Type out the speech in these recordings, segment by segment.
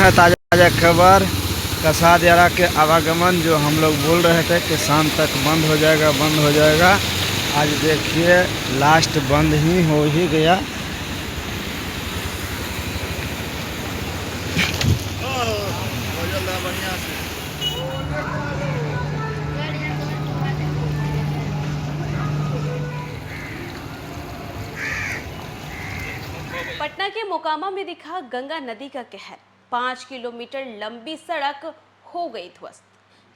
ताज़ा खबर कसा दियारा के आवागमन जो हम लोग बोल रहे थे कि शाम तक बंद हो जाएगा। आज देखिए लास्ट बंद ही हो ही गया। पटना के मोकामा में दिखा गंगा नदी का कहर। 5 किलोमीटर लंबी सड़क हो गई ध्वस्त।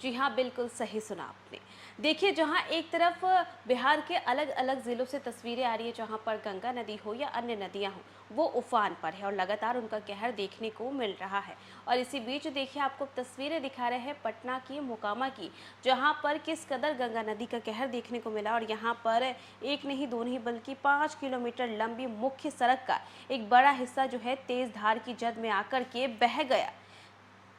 जी हाँ, बिल्कुल सही सुना आपने। देखिए, जहाँ एक तरफ बिहार के अलग अलग जिलों से तस्वीरें आ रही है, जहाँ पर गंगा नदी हो या अन्य नदियाँ हो, वो उफान पर है और लगातार उनका कहर देखने को मिल रहा है। और इसी बीच देखिए, आपको तस्वीरें दिखा रहे हैं पटना की मोकामा की, जहाँ पर किस कदर गंगा नदी का कहर देखने को मिला। और यहाँ पर एक नहीं दो नहीं बल्कि 5 किलोमीटर लंबी मुख्य सड़क का एक बड़ा हिस्सा जो है तेज धार की जद में आकर के बह गया।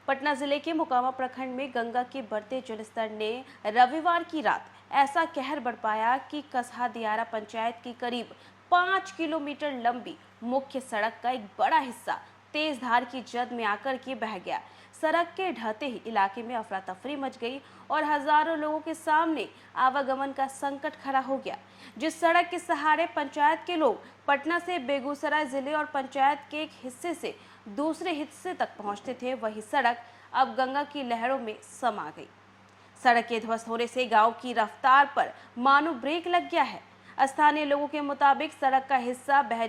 पटना जिले के मोकामा प्रखंड में गंगा के बढ़ते जलस्तर ने रविवार की रात ऐसा कहर बरपाया कि कसहा दियारा पंचायत की करीब 5 किलोमीटर लंबी मुख्य सड़क का एक बड़ा हिस्सा तेज धार की जद में आकर के बह गया। सड़क के ढहते ही इलाके में अफरा तफरी मच गई और हजारों लोगों के सामने आवागमन का संकट खड़ा हो गया। जिस सड़क के सहारे पंचायत के लोग पटना से बेगूसराय जिले और पंचायत के एक हिस्से से दूसरे हिस्से तक पहुंचते थे, वही सड़क अब गंगा की लहरों में समा गई। सड़क के ध्वस्त होने से गांव की रफ्तार पर मानो ब्रेक लग गया है। स्थानीय लोगों के मुताबिक सड़क का हिस्सा बह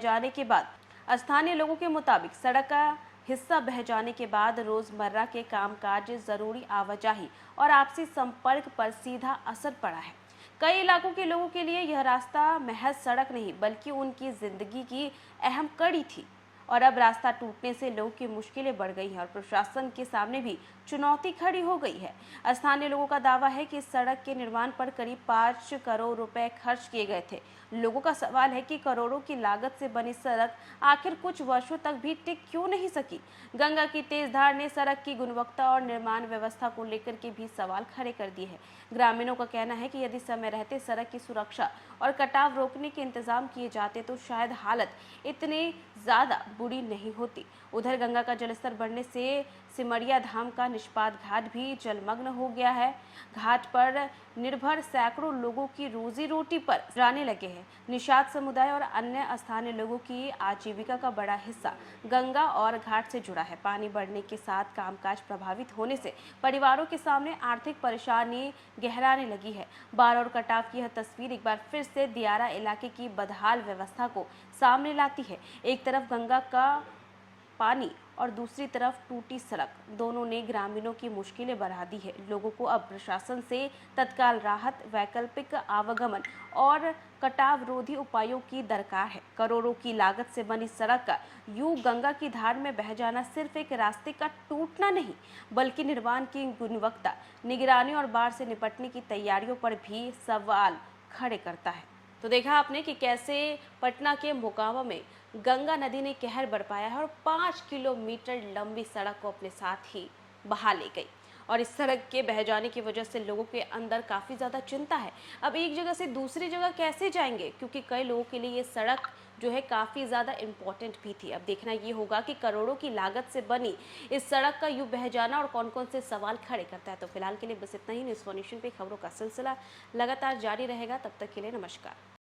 जाने के बाद रोजमर्रा के कामकाज, जरूरी आवाजाही और आपसी संपर्क पर सीधा असर पड़ा है। कई इलाकों के लोगों के लिए यह रास्ता महज सड़क नहीं बल्कि उनकी जिंदगी की अहम कड़ी थी। और अब रास्ता टूटने से लोगों की मुश्किलें बढ़ गई हैं और प्रशासन के सामने भी चुनौती खड़ी हो गई है। स्थानीय लोगों का दावा है कि इस सड़क के निर्माण पर करीब 5 करोड़ रुपए खर्च किए गए थे। लोगों का सवाल है कि करोड़ों की लागत से बनी सड़क आखिर कुछ वर्षों तक भी टिक क्यों नहीं सकी। गंगा की तेज धार ने सड़क की गुणवत्ता और निर्माण व्यवस्था को लेकर के भी सवाल खड़े कर दिए हैं। ग्रामीणों का कहना है कि यदि समय रहते सड़क की सुरक्षा और कटाव रोकने के इंतजाम किए जाते तो शायद हालत इतनी ज्यादा बुरी नहीं होती। उधर गंगा का जलस्तर बढ़ने से सिमरिया धाम का निष्पाद घाट भी जलमग्न हो गया है। घाट पर निर्भर सैकड़ों लोगों की रोजी रोटी पर जाने लगे हैं। निषाद समुदाय और अन्य स्थानीय लोगों की आजीविका का बड़ा हिस्सा गंगा और घाट से जुड़ा है। पानी बढ़ने के साथ कामकाज प्रभावित होने से परिवारों के सामने आर्थिक परेशानी गहराने लगी है। बाढ़ और कटाव की यह तस्वीर एक बार फिर से दियारा इलाके की बदहाल व्यवस्था को सामने लाती है। एक तरफ गंगा का पानी और दूसरी तरफ टूटी सड़क, दोनों ने ग्रामीणों की मुश्किलें बढ़ा दी है। लोगों को अब प्रशासन से तत्काल राहत, वैकल्पिक आवागमन और कटाव रोधी उपायों की दरकार है। करोड़ों की लागत से बनी सड़क का यूं गंगा की धार में बह जाना सिर्फ एक रास्ते का टूटना नहीं बल्कि निर्माण की गुणवत्ता, निगरानी और बाढ़ से निपटने की तैयारियों पर भी सवाल खड़े करता है। तो देखा आपने कि कैसे पटना के मोकामा में गंगा नदी ने कहर बरपाया है और 5 किलोमीटर लंबी सड़क को अपने साथ ही बहा ले गई। और इस सड़क के बह जाने की वजह से लोगों के अंदर काफ़ी ज़्यादा चिंता है। अब एक जगह से दूसरी जगह कैसे जाएंगे, क्योंकि कई लोगों के लिए ये सड़क जो है काफ़ी ज़्यादा इम्पोर्टेंट भी थी। अब देखना ये होगा कि करोड़ों की लागत से बनी इस सड़क का यूँ बह जाना और कौन कौन से सवाल खड़े करता है। तो फिलहाल के लिए बस इतना ही। न्यूज़ फॉर नेशन पे खबरों का सिलसिला लगातार जारी रहेगा। तब तक के लिए नमस्कार।